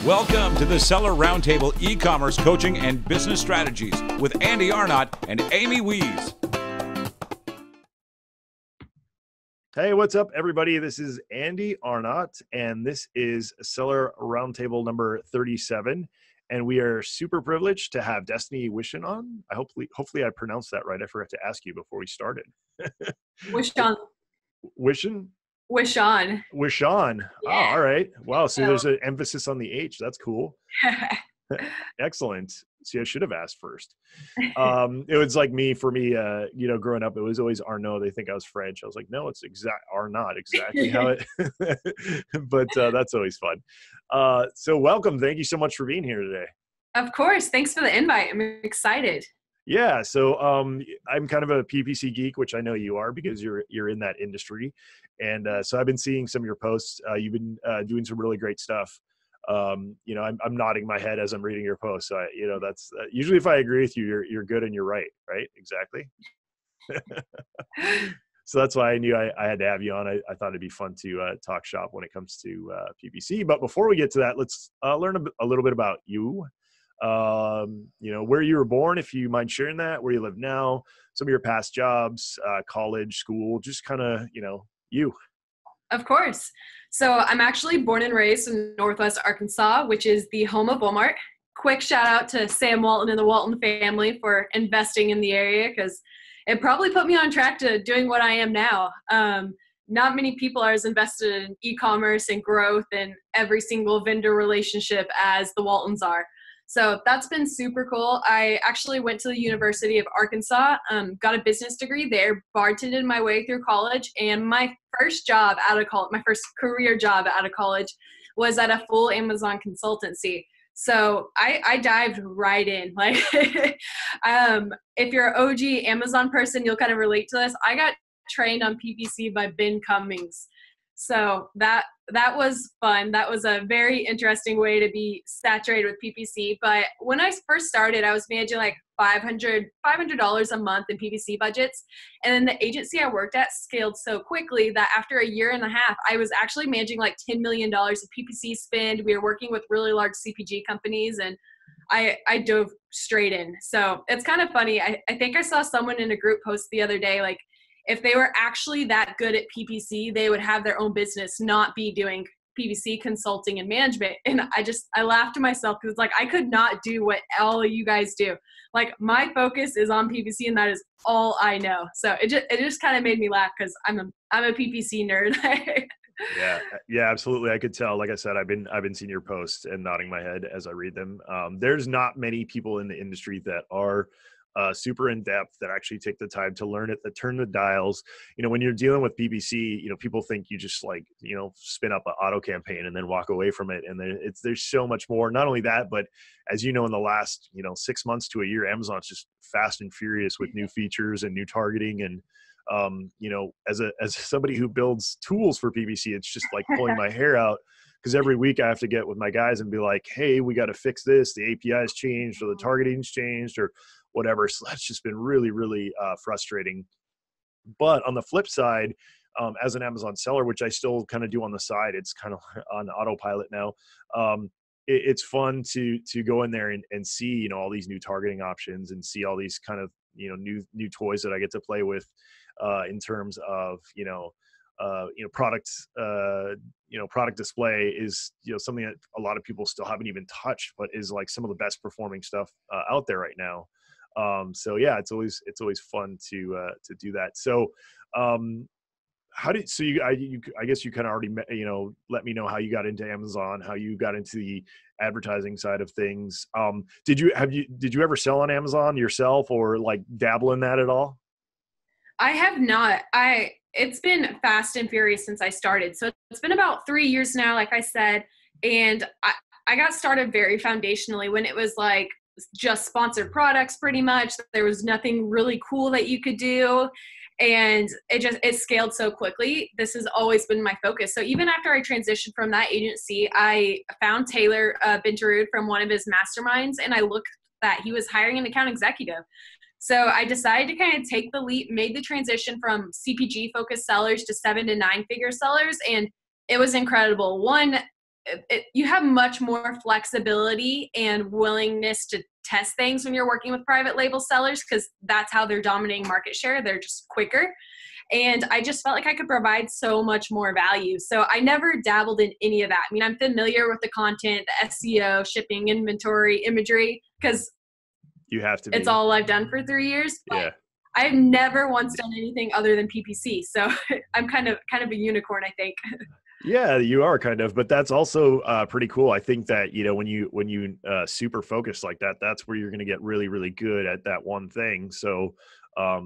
Welcome to the Seller Roundtable e-commerce coaching and business strategies with Andy Arnott and Amy Wees. Hey, what's up, everybody? This is Andy Arnott, and this is Seller Roundtable number 37. And we are super privileged to have Destaney Wishon on. Hopefully I pronounced that right. I forgot to ask you before we started. Wishon. Wishon? Wishon. Wishon. Yeah. Oh, all right. Wow. So there's an emphasis on the H. That's cool. Excellent. See, I should have asked first. It was like for me, growing up, it was always Arnaud. They think I was French. I was like, no, it's Arnott, exactly how it, but that's always fun. So welcome. Thank you so much for being here today. Of course. Thanks for the invite. I'm excited. Yeah. So I'm kind of a PPC geek, which I know you are because you're in that industry. And so I've been seeing some of your posts. You've been doing some really great stuff. I'm nodding my head as I'm reading your post. So that's usually if I agree with you, you're good and you're right. Exactly. So that's why I knew I had to have you on. I thought it'd be fun to talk shop when it comes to PPC. But before we get to that, let's learn a little bit about you. Where you were born, if you mind sharing that, where you live now, some of your past jobs, college, school, just kind of, you. Of course. So I'm actually born and raised in Northwest Arkansas, which is the home of Walmart. Quick shout out to Sam Walton and the Walton family for investing in the area because it probably put me on track to doing what I am now. Not many people are as invested in e-commerce and growth and every single vendor relationship as the Waltons are. So that's been super cool. I actually went to the University of Arkansas, got a business degree there, bartended my way through college, and my first job out of college, my first career job out of college was at a full Amazon consultancy. So I dived right in. Like, if you're an OG Amazon person, you'll kind of relate to this. I got trained on PPC by Ben Cummings. So that was fun. That was a very interesting way to be saturated with PPC. But when I first started, I was managing like $500 a month in PPC budgets. And then the agency I worked at scaled so quickly that after a year and a half, I was actually managing like $10 million of PPC spend. We were working with really large CPG companies, and I dove straight in. So it's kind of funny. I think I saw someone in a group post the other day, like, if they were actually that good at PPC, they would have their own business, not be doing PPC consulting and management. And I laughed to myself because it's like, I could not do what all of you guys do. Like, my focus is on PPC and that is all I know. So it just kind of made me laugh because I'm a PPC nerd. Yeah, absolutely. I could tell. Like I said, I've been seeing your posts and nodding my head as I read them. There's not many people in the industry that are super in depth, that actually take the time to learn it, that turn the dials. When you're dealing with PPC, people think you just spin up an auto campaign and then walk away from it. And there's so much more. Not only that, but as you know, in the last 6 months to a year, Amazon's just fast and furious with new features and new targeting. And as somebody who builds tools for PPC, it's just like pulling my hair out. Because every week I have to get with my guys and be like, hey, we got to fix this. The API's changed or the targeting's changed or whatever. So that's just been really, really frustrating. But on the flip side, as an Amazon seller, which I still kind of do on the side, it's kind of on autopilot now. It's fun to go in there and see, all these new targeting options and see all these kind of, new toys that I get to play with in terms of, product display is, something that a lot of people still haven't even touched, but is like some of the best performing stuff out there right now. So yeah, it's always fun to do that. So, I guess you kind of already, let me know how you got into Amazon, how you got into the advertising side of things. Did you ever sell on Amazon yourself or like dabble in that at all? I have not. It's been fast and furious since I started. So it's been about 3 years now, like I said, and I got started very foundationally when it was like just sponsored products pretty much. There was nothing really cool that you could do. And it scaled so quickly. This has always been my focus. So even after I transitioned from that agency, I found Taylor Bentarud from one of his masterminds, and I looked that he was hiring an account executive. So I decided to kind of take the leap, made the transition from CPG focused sellers to 7 to 9 figure sellers. And it was incredible. One, you have much more flexibility and willingness to test things when you're working with private label sellers, because that's how they're dominating market share. They're just quicker. And I just felt like I could provide so much more value. So I never dabbled in any of that. I mean, I'm familiar with the content, the SEO, shipping, inventory, imagery, because you have to be. It's all I've done for 3 years. Yeah. I've never once done anything other than PPC. So I'm kind of a unicorn, I think. Yeah, you are kind of, but that's also pretty cool. I think that, when you super focus like that, that's where you're going to get really, really good at that one thing. So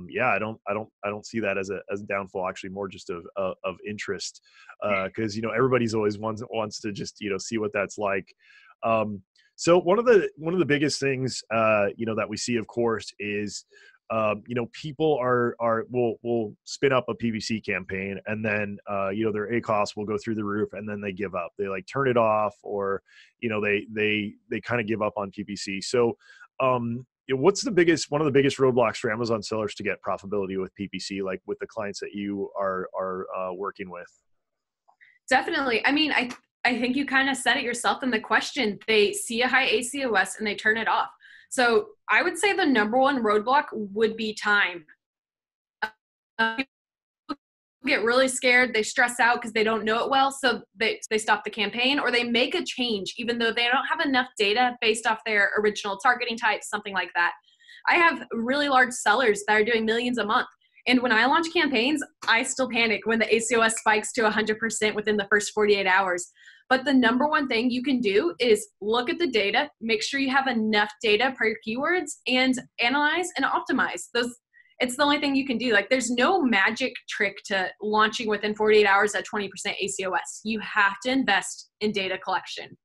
yeah, I don't see that as a downfall, actually more just of interest. Cause everybody's always wants to just, see what that's like. So one of the biggest things, that we see, of course, is, people will spin up a PPC campaign, and then, their ACoS will go through the roof, and then they give up. They like turn it off, or, they kind of give up on PPC. So, what's one of the biggest roadblocks for Amazon sellers to get profitability with PPC, like with the clients that you are working with? Definitely. I mean, I think you kind of said it yourself in the question. They see a high ACoS and they turn it off. So I would say the number one roadblock would be time. People get really scared. They stress out because they don't know it well. So they stop the campaign, or they make a change, even though they don't have enough data based off their original targeting types, something like that. I have really large sellers that are doing millions a month. And when I launch campaigns, I still panic when the ACoS spikes to 100% within the first 48 hours. But the number one thing you can do is look at the data, make sure you have enough data per keywords, and analyze and optimize those. It's the only thing you can do. Like, there's no magic trick to launching within 48 hours at 20% ACoS. You have to invest in data collection.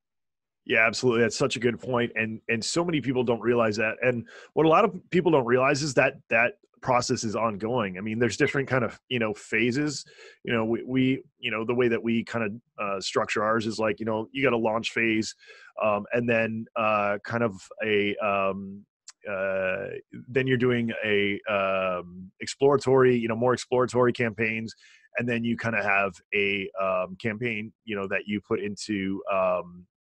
Yeah, absolutely. That's such a good point. And so many people don't realize that. And what a lot of people don't realize is that process is ongoing. I mean, there's different kind of, phases. We the way that we kind of structure ours is like, you got a launch phase, and then kind of then you're doing a exploratory, more exploratory campaigns, and then you kind of have a campaign, that you put into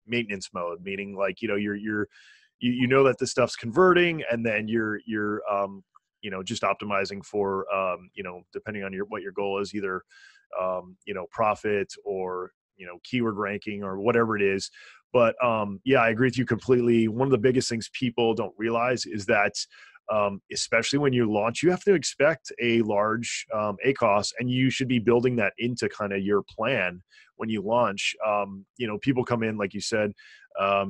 maintenance mode, meaning like, you're that this stuff's converting, and then you're just optimizing for, depending on what your goal is, either, profit or, keyword ranking or whatever it is. But yeah, I agree with you completely. One of the biggest things people don't realize is that, especially when you launch, you have to expect a large ACoS, and you should be building that into kind of your plan when you launch. People come in, like you said, I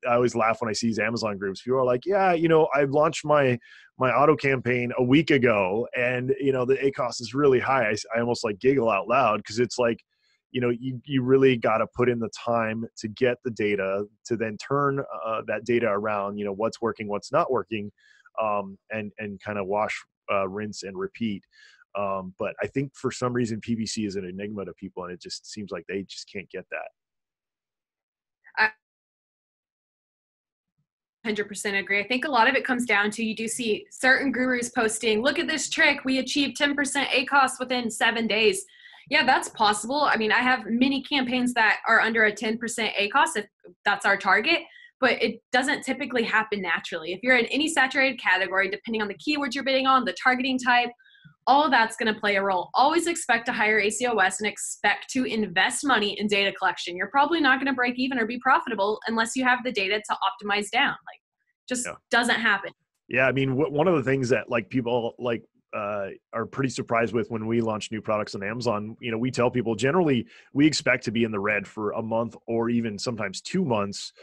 always laugh when I see these Amazon groups. People are like, yeah, I launched my auto campaign a week ago, and, the ACoS is really high. I almost like giggle out loud, because it's like, you really got to put in the time to get the data, to then turn that data around, what's working, what's not working, and kind of wash, rinse, and repeat. But I think for some reason PPC is an enigma to people, and it just seems like they just can't get that. 100% agree. I think a lot of it comes down to, you do see certain gurus posting, look at this trick, we achieved 10% ACoS within 7 days. Yeah, that's possible. I mean, I have many campaigns that are under a 10% ACoS, if that's our target, but it doesn't typically happen naturally. If you're in any saturated category, depending on the keywords you're bidding on, the targeting type, all of that's going to play a role. Always expect a higher ACoS and expect to invest money in data collection. You're probably not going to break even or be profitable unless you have the data to optimize down. Doesn't happen. Yeah, I mean, one of the things that like people like are pretty surprised with when we launch new products on Amazon, we tell people generally we expect to be in the red for a month or even sometimes 2 months,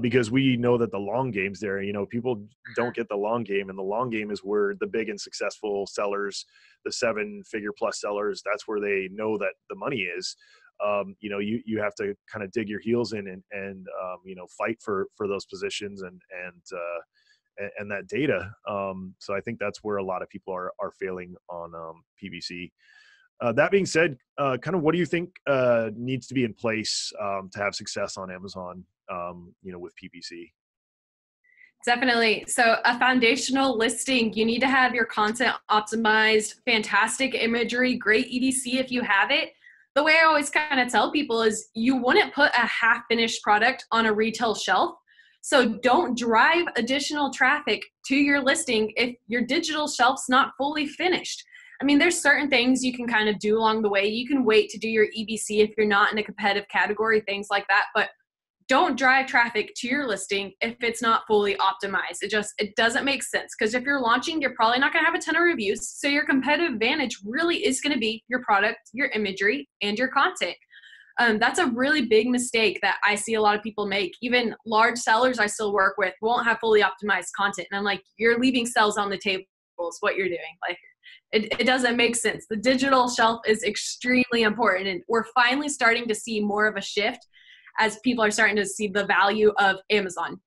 because we know that the long game's there. People don't get the long game, and the long game is where the big and successful sellers, the 7-figure plus sellers, that's where they know that the money is. You have to kind of dig your heels in and fight for those positions and that data. So I think that's where a lot of people are failing on PPC. That being said, kind of what do you think needs to be in place to have success on Amazon, with PPC? Definitely. So a foundational listing, you need to have your content optimized, fantastic imagery, great EDC if you have it. the way I always kind of tell people is you wouldn't put a half finished product on a retail shelf. So don't drive additional traffic to your listing if your digital shelf's not fully finished. I mean, there's certain things you can kind of do along the way. You can wait to do your EBC if you're not in a competitive category, things like that. But don't drive traffic to your listing if it's not fully optimized. It doesn't make sense, because if you're launching, you're probably not going to have a ton of reviews. So your competitive advantage really is going to be your product, your imagery, and your content. That's a really big mistake that I see a lot of people make. Even large sellers I still work with won't have fully optimized content. And I'm like, you're leaving sales on the table is what you're doing. Like, it doesn't make sense. The digital shelf is extremely important. And we're finally starting to see more of a shift as people are starting to see the value of Amazon.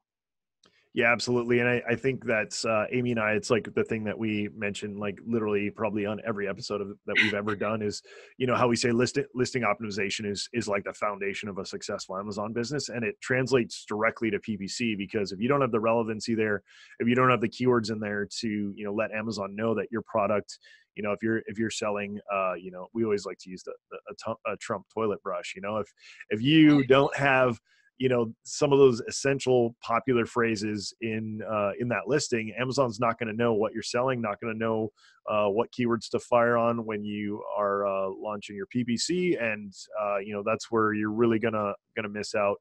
Yeah, absolutely. And I think that's Amy and I, it's like the thing that we mentioned, like literally probably on every episode that we've ever done is, how we say listing optimization is like the foundation of a successful Amazon business. And it translates directly to PPC, because if you don't have the relevancy there, if you don't have the keywords in there to, let Amazon know that your product, if you're selling, we always like to use a Trump toilet brush, if you don't have, some of those essential popular phrases in that listing, Amazon's not going to know what you're selling, not going to know what keywords to fire on when you are launching your PPC, and that's where you're really gonna miss out.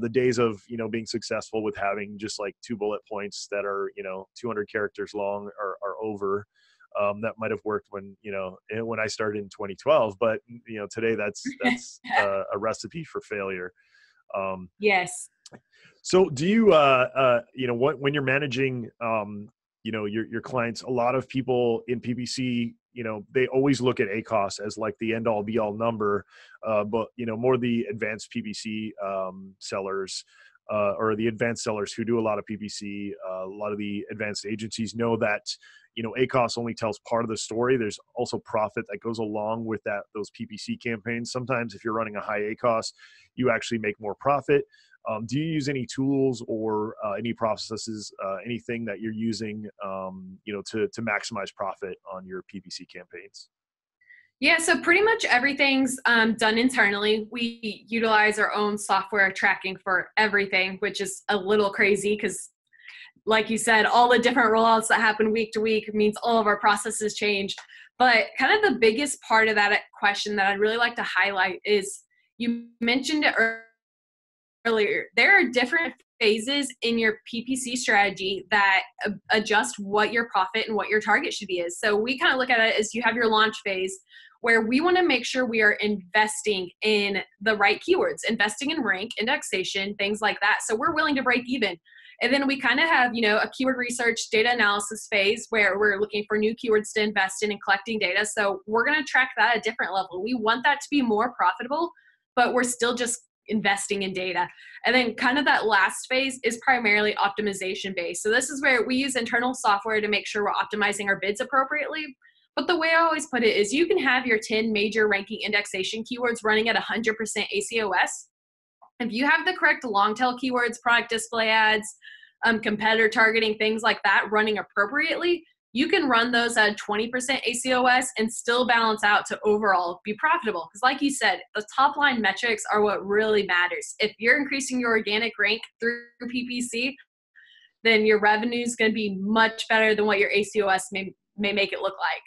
The days of being successful with having just like 2 bullet points that are 200 characters long are over. That might have worked when I started in 2012, but today that's a recipe for failure. Yes. So do you, when you're managing, your clients, a lot of people in PPC, they always look at ACOS as like the end all be all number. But, more the advanced PPC, sellers, or the advanced sellers who do a lot of PPC, a lot of the advanced agencies know that, ACOS only tells part of the story. There's also profit that goes along with those PPC campaigns. Sometimes if you're running a high ACOS, you actually make more profit. Do you use any tools or any processes, anything that you're using, to maximize profit on your PPC campaigns? Yeah, so pretty much everything's done internally. We utilize our own software tracking for everything, which is a little crazy because, like you said, all the different rollouts that happen week to week means all of our processes change. But kind of the biggest part of that question that I'd really like to highlight is, you mentioned it earlier, there are different phases in your PPC strategy that adjust what your profit and what your target should be is. So we kind of look at it as you have your launch phase, where we want to make sure we are investing in the right keywords, investing in rank, indexation, things like that. So we're willing to break even. And then we kind of have, a keyword research data analysis phase where we're looking for new keywords to invest in and collecting data. So we're going to track that at a different level. We want that to be more profitable, but we're still just investing in data. And then kind of that last phase is primarily optimization based. So this is where we use internal software to make sure we're optimizing our bids appropriately. But the way I always put it is you can have your 10 major ranking indexation keywords running at 100% ACOS. If you have the correct long tail keywords, product display ads, competitor targeting, things like that running appropriately, you can run those at 20% ACOS and still balance out to overall be profitable. Because like you said, the top line metrics are what really matters. If you're increasing your organic rank through PPC, then your revenue is going to be much better than what your ACOS may make it look like.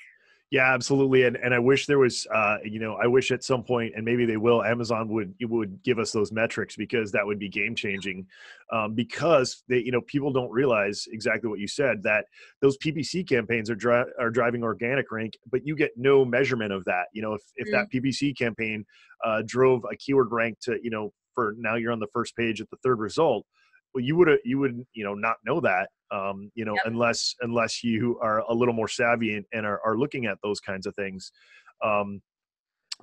Yeah, absolutely. And I wish there was, I wish at some point, and maybe they will, Amazon would give us those metrics, because that would be game changing. Because they, people don't realize exactly what you said, that those PPC campaigns are driving organic rank, but you get no measurement of that. If that PPC campaign drove a keyword rank to, for now you're on the first page at the third result, well, you would not know that, yep. unless you are a little more savvy and are looking at those kinds of things.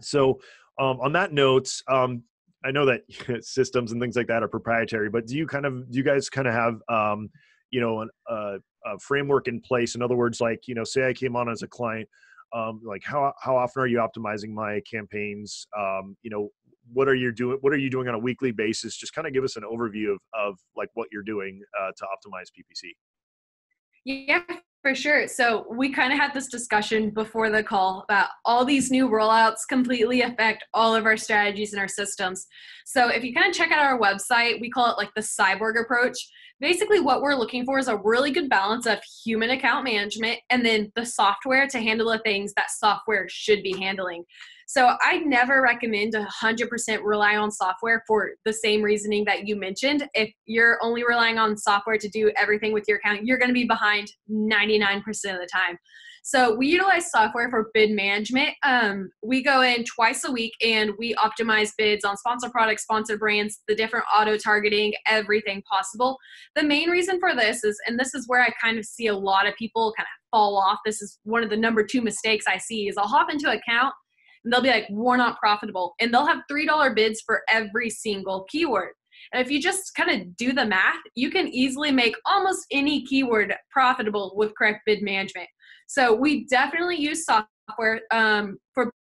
So on that note, I know that systems and things like that are proprietary, but do you guys kind of have, a framework in place? In other words, like, say I came on as a client, like how often are you optimizing my campaigns? What are you doing on a weekly basis? Just kind of give us an overview of like what you're doing to optimize PPC. Yeah, For sure. So we kind of had this discussion before the call about all these new rollouts completely affect all of our strategies and our systems. So if you kind of check out our website, we call it like the cyborg approach. Basically what we're looking for is a really good balance of human account management and then the software to handle the things that software should be handling. So I never recommend 100% rely on software for the same reasoning that you mentioned. If you're only relying on software to do everything with your account, you're going to be behind 99% of the time. So we utilize software for bid management. We go in twice a week and we optimize bids on sponsor products, sponsored brands, the different auto targeting, everything possible. The main reason for this is, and this is where I kind of see a lot of people kind of fall off. This is one of the number 2 mistakes I see is I'll hop into an account and they'll be like, we're not profitable. And they'll have $3 bids for every single keyword. And if you just kind of do the math, you can easily make almost any keyword profitable with correct bid management. So we definitely use software for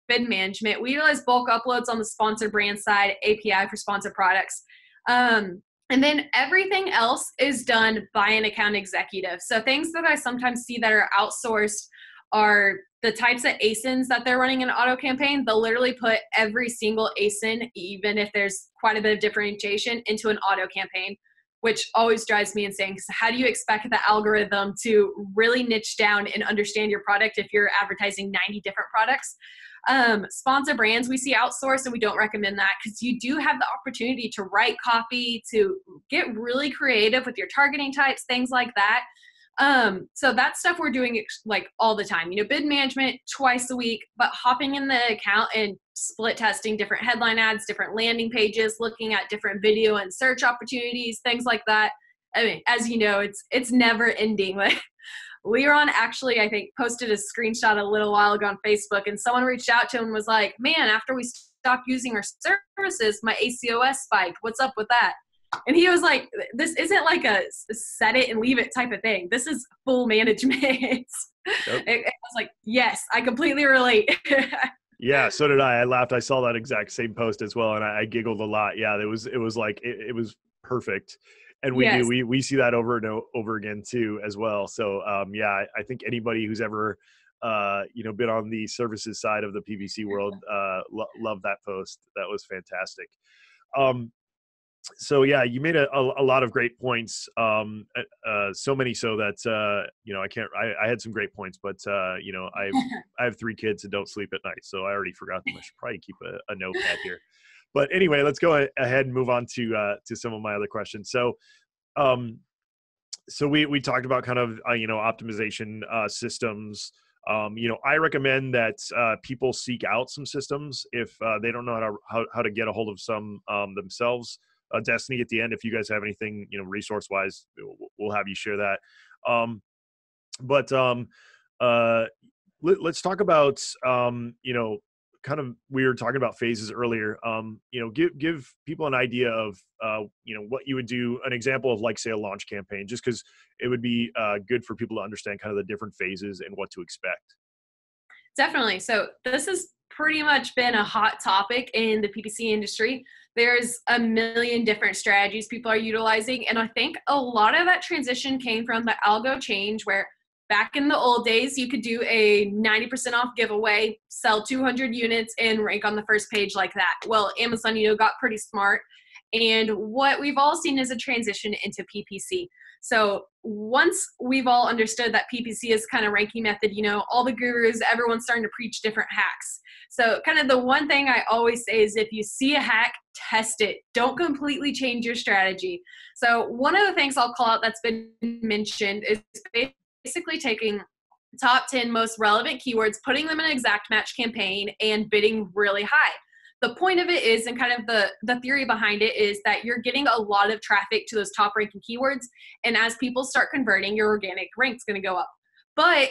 bid management. We utilize bulk uploads on the sponsored brand side, API for sponsored products. And then everything else is done by an account executive. So things that I sometimes see that are outsourced are the types of ASINs that they're running an auto campaign. They'll literally put every single ASIN, even if there's quite a bit of differentiation, into an auto campaign, which always drives me insane. Because how do you expect the algorithm to really niche down and understand your product if you're advertising 90 different products? Sponsor brands we see outsourced, and we don't recommend that because you do have the opportunity to write copy, to get really creative with your targeting types, things like that. So that stuff we're doing like all the time, bid management twice a week, but hopping in the account and split testing different headline ads, different landing pages, looking at different video and search opportunities, things like that. I mean, as you know, it's never ending. Like Leron actually, I think, posted a screenshot a little while ago on Facebook, and someone reached out to him and was like, man, after we stopped using our services, my ACOS spiked. What's up with that? And he was like, this isn't like a set it and leave it type of thing. This is full management. Yep. I was like, yes, I completely relate. Yeah, so did I. I laughed. I saw that exact same post as well, and I giggled a lot. Yeah, it was like it was perfect, and we see that over and over again too as well. So yeah, I think anybody who's ever been on the services side of the PPC world love that post. That was fantastic. So yeah, you made a lot of great points. So many so that I had some great points, but I have 3 kids that don't sleep at night, so I already forgot them. I should probably keep a notepad here. But anyway, let's go ahead and move on to some of my other questions. So we talked about kind of optimization systems. I recommend that people seek out some systems if they don't know how to get a hold of some themselves. Destaney, at the end, if you guys have anything, resource wise, we'll have you share that. Let's talk about, kind of, we were talking about phases earlier. Give people an idea of, what you would do, an example of like, say, a launch campaign, just because it would be good for people to understand kind of the different phases and what to expect. Definitely. So this has pretty much been a hot topic in the PPC industry. There's a million different strategies people are utilizing. And I think a lot of that transition came from the algo change, where back in the old days, you could do a 90% off giveaway, sell 200 units, and rank on the first page like that. Well, Amazon, got pretty smart. And what we've all seen is a transition into PPC. So once we've all understood that PPC is kind of ranking method, all the gurus, everyone's starting to preach different hacks. So kind of the one thing I always say is if you see a hack, test it. Don't completely change your strategy. So one of the things I'll call out that's been mentioned is basically taking top 10 most relevant keywords, putting them in an exact match campaign, and bidding really high. The point of it is, and kind of the theory behind it is that you're getting a lot of traffic to those top ranking keywords. And as people start converting, your organic rank's going to go up. But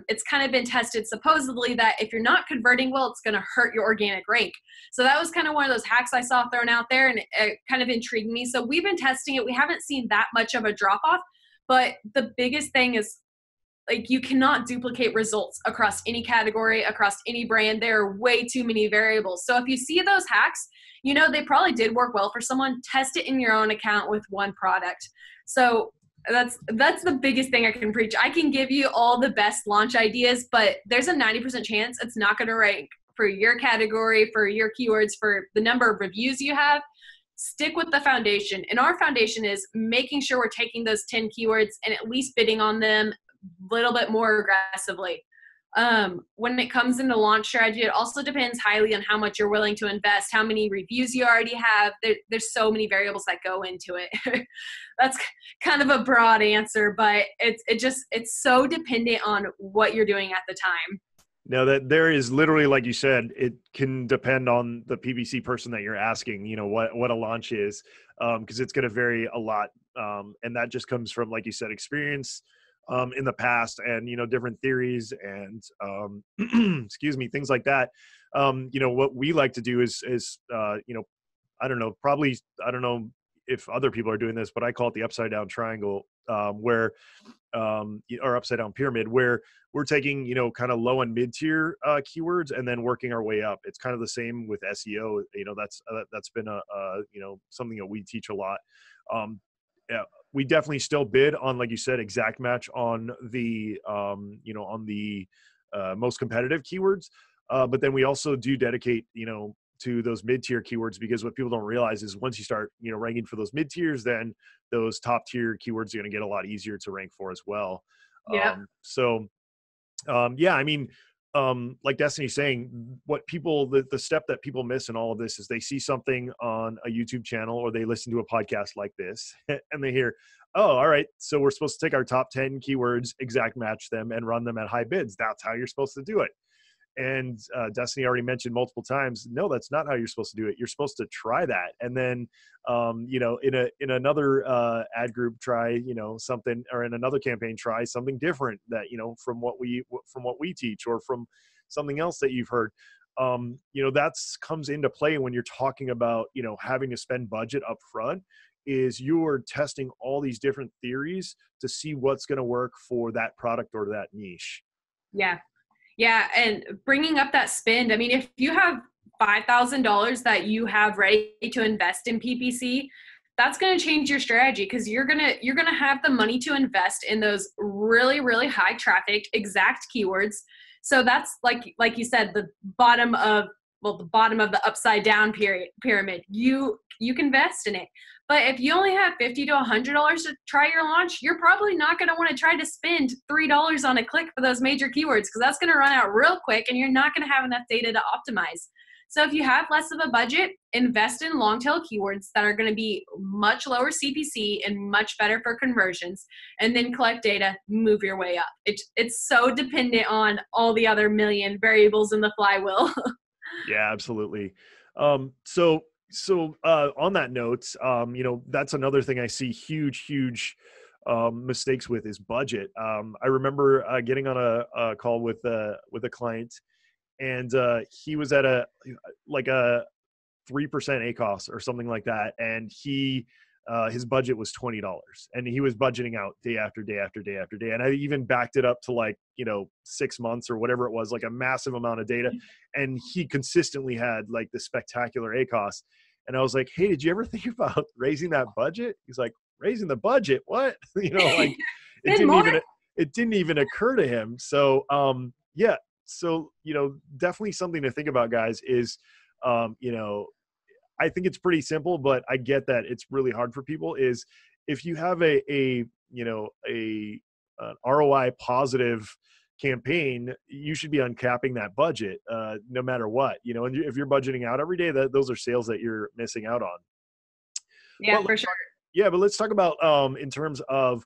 it's kind of been tested supposedly that if you're not converting well, it's going to hurt your organic rank. So that was kind of one of those hacks I saw thrown out there, and it kind of intrigued me. So we've been testing it. We haven't seen that much of a drop off, but the biggest thing is, like, you cannot duplicate results across any category, across any brand. There are way too many variables. So if you see those hacks, they probably did work well for someone. Test it in your own account with one product. So That's the biggest thing I can preach. I can give you all the best launch ideas, but there's a 90% chance it's not going to rank for your category, for your keywords, for the number of reviews you have. Stick with the foundation. And our foundation is making sure we're taking those 10 keywords and at least bidding on them a little bit more aggressively. When it comes into launch strategy, it also depends highly on how much you're willing to invest, how many reviews you already have. There's so many variables that go into it. That's kind of a broad answer, but it's so dependent on what you're doing at the time. Now that there is literally, like you said, it can depend on the PPC person that you're asking, what a launch is, because it's going to vary a lot. And that just comes from, like you said, experience in the past and, different theories and, excuse me, things like that. What we like to do is I don't know if other people are doing this, but I call it the upside down triangle, or upside down pyramid, where we're taking, kind of low and mid tier keywords and then working our way up. It's kind of the same with SEO. That's been something that we teach a lot. Yeah, we definitely still bid on, like you said, exact match on the, on the most competitive keywords. But then we also do dedicate, to those mid-tier keywords, because what people don't realize is once you start, ranking for those mid-tiers, then those top-tier keywords are going to get a lot easier to rank for as well. Yeah. Like Destiny's saying, what people, the step that people miss in all of this is they see something on a YouTube channel or they listen to a podcast like this and they hear, oh, all right, so we're supposed to take our top 10 keywords, exact match them and run them at high bids. That's how you're supposed to do it. And Destiny already mentioned multiple times, no, that's not how you're supposed to do it. You're supposed to try that. And then, in another ad group, try, something, or in another campaign, try something different that, from what we teach or from something else that you've heard. That's comes into play when you're talking about, having to spend budget up front, is you're testing all these different theories to see what's going to work for that product or that niche. Yeah. Yeah. And bringing up that spend, I mean, if you have $5,000 that you have ready to invest in PPC, that's going to change your strategy, because you're going to have the money to invest in those really, really high traffic exact keywords. So that's like you said, the bottom of the upside down pyramid. You can invest in it. But if you only have $50 to $100 to try your launch, you're probably not going to want to try to spend $3 on a click for those major keywords, because that's going to run out real quick and you're not going to have enough data to optimize. So if you have less of a budget, invest in long tail keywords that are going to be much lower CPC and much better for conversions, and then collect data, move your way up. It's so dependent on all the other million variables in the flywheel. Yeah, absolutely. So on that note, that's another thing I see huge mistakes with is budget. I remember getting on a call with a client, and he was at a 3% ACOS or something like that, and his budget was $20, and he was budgeting out day after day after day after day. And I even backed it up to 6 months or whatever it was, like a massive amount of data. And he consistently had the spectacular ACOS. And I was like, hey, did you ever think about raising that budget? He's like, raising the budget? What? It didn't even occur to him. So, yeah. So, definitely something to think about, guys, is, I think it's pretty simple, but I get that it's really hard for people, is if you have an ROI positive campaign, you should be uncapping that budget no matter what, and if you're budgeting out every day, those are sales that you're missing out on. Yeah, for sure. Yeah, but let's talk about in terms of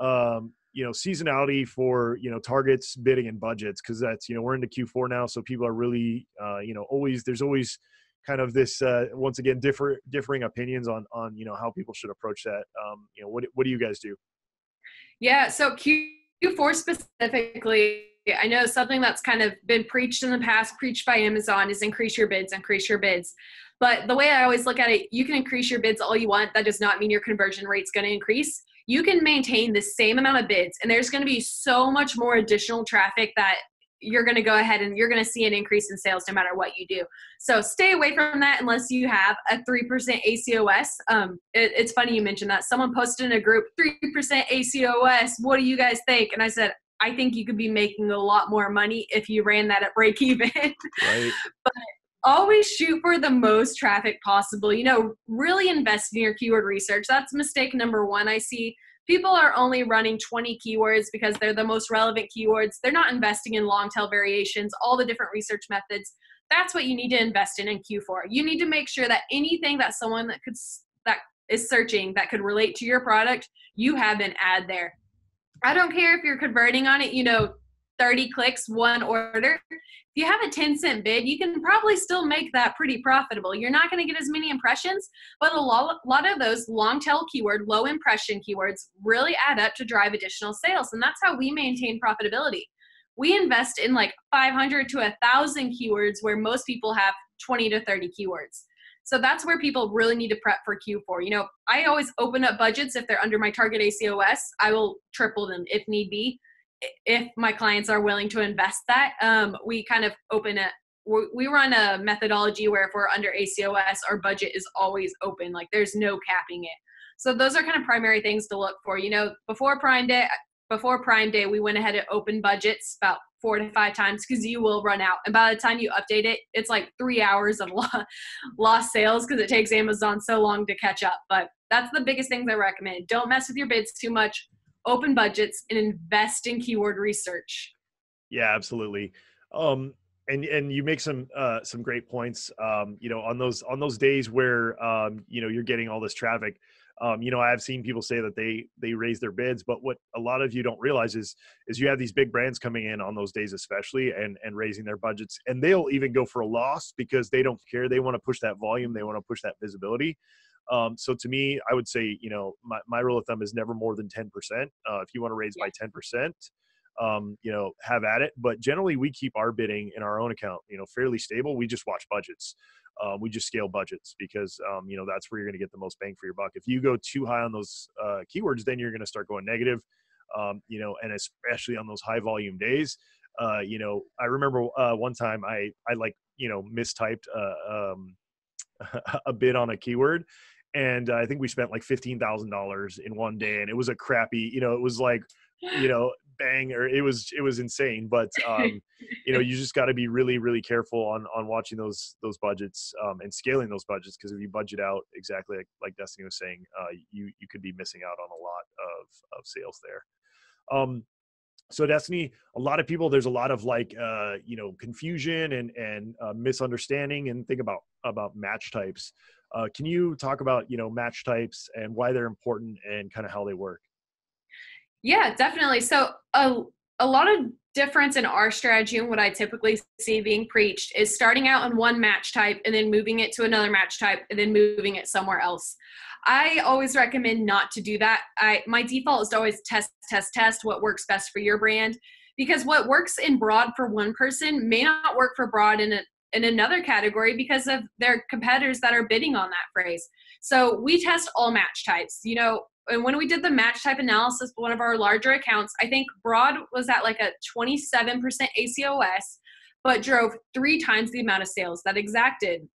seasonality for targets, bidding, and budgets, because that's we're into Q4 now, so people are really there's always kind of this once again differing opinions on how people should approach that. What do you guys do? Yeah, so Q4 specifically, I know something that's kind of been preached in the past, preached by Amazon, is increase your bids. But the way I always look at it, you can increase your bids all you want. That does not mean your conversion rate's going to increase. You can maintain the same amount of bids, and there's going to be so much more additional traffic that you're going to go ahead and you're going to see an increase in sales no matter what you do. So stay away from that unless you have a 3% ACOS. It's funny you mentioned that. Someone posted in a group, 3% ACOS. What do you guys think? And I said, I think you could be making a lot more money if you ran that at break even. Right. But always shoot for the most traffic possible. Really invest in your keyword research. That's mistake number one I see. People are only running 20 keywords because they're the most relevant keywords. They're not investing in long tail variations, all the different research methods. That's what you need to invest in Q4. You need to make sure that anything that someone that is searching that could relate to your product, you have an ad there. I don't care if you're converting on it, 30 clicks, 1 order. If you have a 10-cent bid, you can probably still make that pretty profitable. You're not going to get as many impressions, but a lot of those long tail keyword, low impression keywords really add up to drive additional sales. And that's how we maintain profitability. We invest in like 500 to 1,000 keywords where most people have 20 to 30 keywords. So that's where people really need to prep for Q4. I always open up budgets. If they're under my target ACOS, I will triple them if need be. If my clients are willing to invest that, we kind of open it. We run a methodology where if we're under ACOS, our budget is always open. Like there's no capping it. So those are kind of primary things to look for. Before Prime Day, we went ahead and opened budgets about 4 to 5 times because you will run out. And by the time you update it, it's like 3 hours of lost sales because it takes Amazon so long to catch up. But that's the biggest things I recommend. Don't mess with your bids too much. Open budgets and invest in keyword research. Yeah, absolutely. And you make some great points. On those days where you're getting all this traffic. I have seen people say that they raise their bids, but what a lot of you don't realize is you have these big brands coming in on those days, especially and raising their budgets, and they'll even go for a loss because they don't care. They want to push that volume. They want to push that visibility. So to me, I would say, my rule of thumb is never more than 10%. If you want to raise by 10%, have at it. But generally we keep our bidding in our own account, fairly stable. We just watch budgets. We just scale budgets because, that's where you're going to get the most bang for your buck. If you go too high on those keywords, then you're going to start going negative, and especially on those high volume days. I remember one time I mistyped a bid on a keyword. And I think we spent like $15,000 in one day, and it was a crappy, it was like, bang, or it was insane. But you just got to be really, really careful on watching those budgets and scaling those budgets, because if you budget out exactly like Destaney was saying, you could be missing out on a lot of sales there. So Destaney, a lot of people, there's a lot of confusion and misunderstanding and think about match types. Can you talk about, match types and why they're important and kind of how they work? Yeah, definitely. So a lot of difference in our strategy and what I typically see being preached is starting out in one match type and then moving it to another match type and then moving it somewhere else. I always recommend not to do that. My default is to always test what works best for your brand, because what works in broad for one person may not work for broad in another category because of their competitors that are bidding on that phrase. So we test all match types, and when we did the match type analysis, one of our larger accounts, I think broad was at like a 27% ACOS, but drove 3 times the amount of sales that exact did.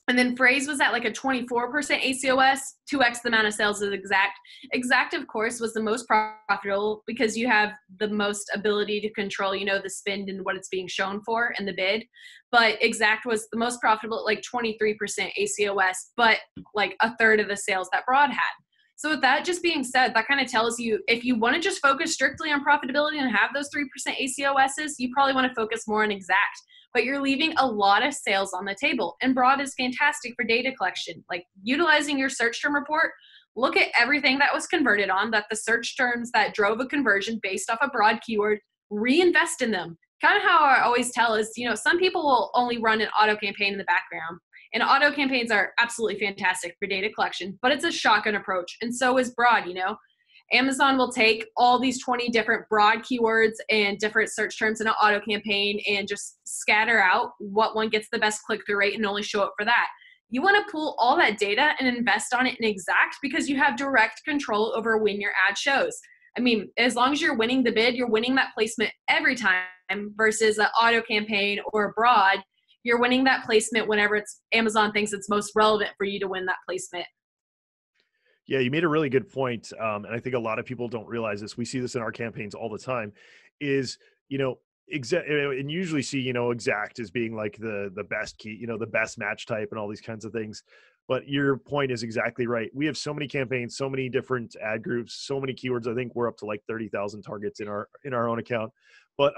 And then phrase was at like a 24% ACOS, 2x the amount of sales as exact. Exact, of course, was the most profitable because you have the most ability to control, the spend and what it's being shown for in the bid. But exact was the most profitable at like 23% ACOS, but like a third of the sales that broad had. So with that just being said, that kind of tells you if you want to just focus strictly on profitability and have those 3% ACOSs, you probably want to focus more on exact. But you're leaving a lot of sales on the table. And broad is fantastic for data collection. Like utilizing your search term report, look at everything that was converted on, that the search terms that drove a conversion based off a broad keyword, reinvest in them. Kind of how I always tell is, some people will only run an auto campaign in the background. And auto campaigns are absolutely fantastic for data collection, but it's a shotgun approach. And so is broad, Amazon will take all these 20 different broad keywords and different search terms in an auto campaign and just scatter out what one gets the best click-through rate and only show it for that. You want to pull all that data and invest on it in exact because you have direct control over when your ad shows. I mean, as long as you're winning the bid, you're winning that placement every time versus an auto campaign or a broad. You're winning that placement whenever it's Amazon thinks it's most relevant for you to win that placement. Yeah, you made a really good point. And I think a lot of people don't realize this. We see this in our campaigns all the time is, and usually see, exact as being like the best key, the best match type and all these kinds of things. But your point is exactly right. We have so many campaigns, so many different ad groups, so many keywords. I think we're up to like 30,000 targets in our own account. But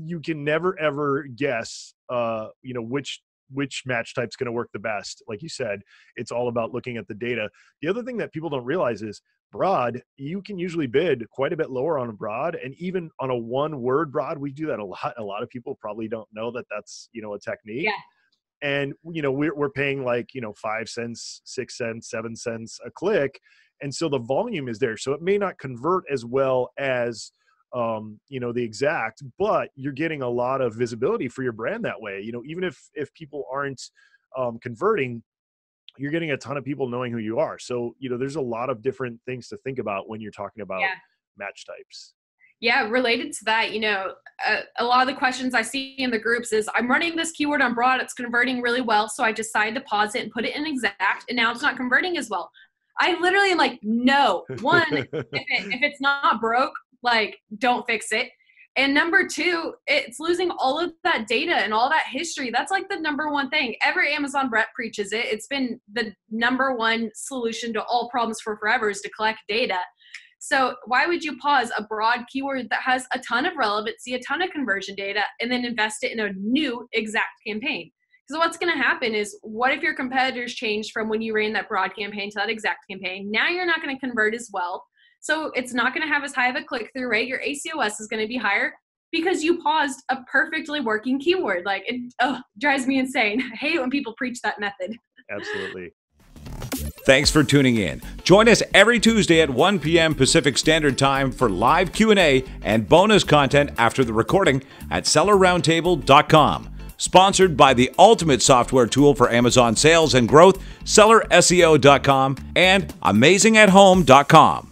you can never ever guess which match type's going to work the best. Like you said, it's all about looking at the data. The other thing that people don't realize is broad, you can usually bid quite a bit lower on a broad, and even on a one-word broad, we do that a lot. A lot of people probably don't know that that's, a technique. Yeah. And, we're paying like, 5 cents, 6 cents, 7 cents a click. And so the volume is there. So it may not convert as well as, the exact, but you're getting a lot of visibility for your brand that way. Even if people aren't converting, you're getting a ton of people knowing who you are. So, there's a lot of different things to think about when you're talking about match types. Yeah, related to that, a lot of the questions I see in the groups is, I'm running this keyword on broad, it's converting really well, so I decided to pause it and put it in exact, and now it's not converting as well. I literally am like, no. One, if it's not broke, like, don't fix it. And number two, it's losing all of that data and all that history. That's like the number one thing. Every Amazon rep preaches it. It's been the number one solution to all problems for forever is to collect data. So why would you pause a broad keyword that has a ton of relevancy, a ton of conversion data, and then invest it in a new exact campaign? Because what's going to happen is, what if your competitors changed from when you ran that broad campaign to that exact campaign? Now you're not going to convert as well. So it's not going to have as high of a click-through rate. Your ACOS is going to be higher because you paused a perfectly working keyword. Like, it drives me insane. I hate it when people preach that method. Absolutely. Thanks for tuning in. Join us every Tuesday at 1 p.m. Pacific Standard Time for live Q&A and bonus content after the recording at sellerroundtable.com. Sponsored by the ultimate software tool for Amazon sales and growth, sellerseo.com and amazingathome.com.